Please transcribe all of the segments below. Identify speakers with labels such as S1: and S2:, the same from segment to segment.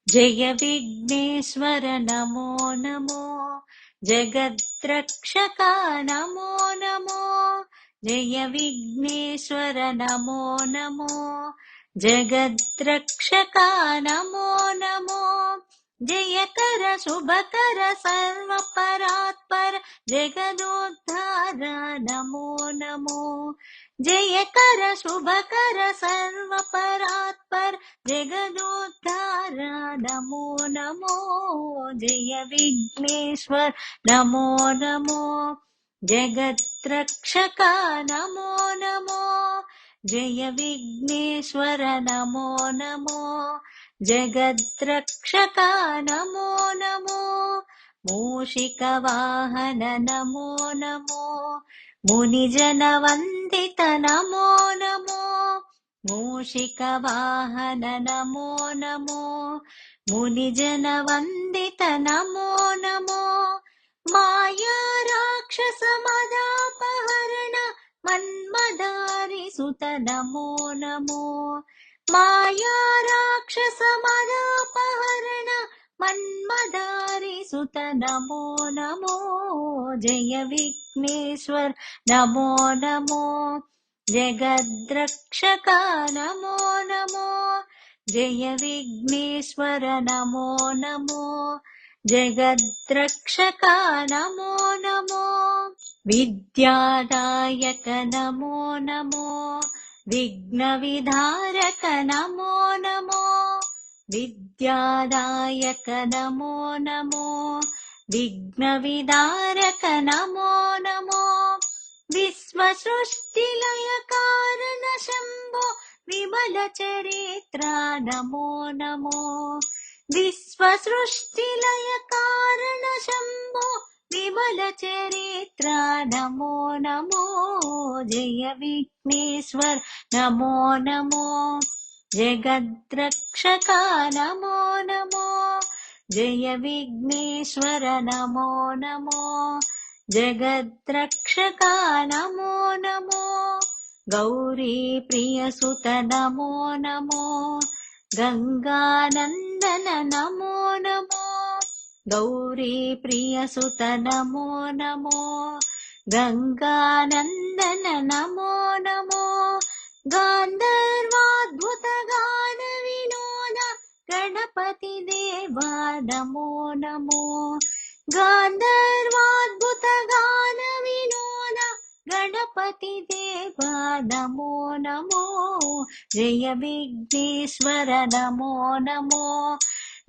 S1: जय विघ्नेश्वर नमो नमो। जगद्रक्षका नमो नमो। जय विघ्नेश्वर नमो नमो। जगद्रक्षका नमो नमो। जयकर शुभकर सर्वपरात्पर जगदोद्धार नमो नमो। जयकर शुभकर सर्वपरात्पर जगदोद्धार नमो नमो। जय विघ्नेश्वर नमो नमो। जगद्रक्षका नमो नमो। जय विघ्नेश्वर नमो नमो। जगद्रक्षका नमो नमो। मूषिकवाहन नमो नमो। मुनिजनवन्दित नमो नमो। मूषिकवाहन नमो नमो। मुनिजनवन्दित नमो नमो। माया राक्षसमदापहरण मन्मदारिसुत नमो नमो। माया राक्षसमदापहरण मन्मदारिसुत नमो नमो। जय विघ्नेश्वर नमो नमो। जगद्रक्षका नमो नमो। जय विघ्नेश्वर नमो नमो। जगद्रक्षका नमो नमो। विद्यादायक नमो नमो। विघ्नविधारक नमो नमो। विद्यादायक नमो नमो। विघ्नविदारक नमो नमो। विश्वसृष्टिलय कारण शम्भो विमलचरित्र नमो नमो। विश्वसृष्टिलय कारण शम्भो विमलचरित्र नमो नमो। जय विघ्नेश्वर नमो नमो। जगद्रक्षका नमो नमो। जय विघ्नेश्वर नमो नमो। जगद्रक्षका नमो नमो। गौरी प्रियसुत नमो नमो। गंगानंदन नमो नमो। गौरी प्रियसुत नमो नमो। गंगानंदन नमो नमो। गांधर्वाद्भुत गान विनोद गणपति देवा नमो नमो। गांधर्वाद्भुत गान विनोद गणपति देवा नमो नमो। जय विघ्नेश्वर नमो नमो।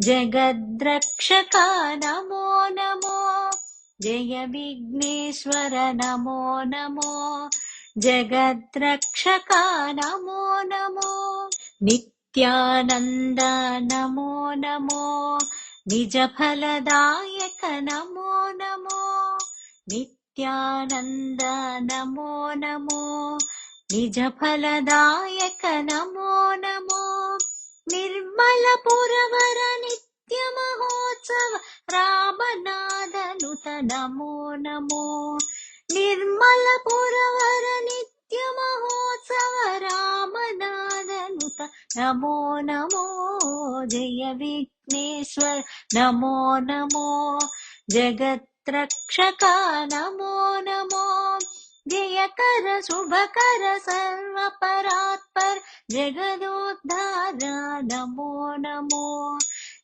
S1: जगद्रक्षका नमो नमो। जय विघ्नेश्वर नमो नमो। जगद्रक्षका नमो नमो। नित्यानन्द नमो नमो। निजफलदायक नमो नमो। नित्यानन्द नमो नमो। निजफलदायक नमो नमो। निर्मलपुरवर नित्यमहोत्सव रामनादनुत नमो नमो। निर्मलपुरवर नित्यमहोत्सव रामनादनुत नमो नमो। जय विघ्नेश्वर नमो नमो। जगद्रक्षका नमो नमो। जयकर शुभकर सर्वपरात्पर जगदोद्धार नमो नमो।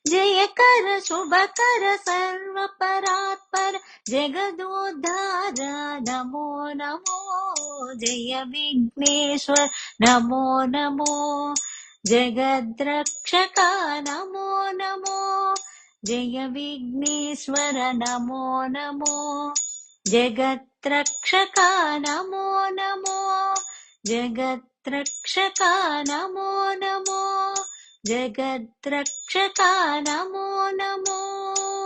S1: जयकर शुभकर सर्वपरात्पर जगदोद्धार नमो नमो। जय विघ्नेश्वर नमो नमो। जगद्रक्षका नमो नमो। जय विघ्नेश्वर नमो नमो। जगद्रक्षका नमो नमो। जगद्रक्षका नमो नमो। जगद्रक्षका नमो नमो।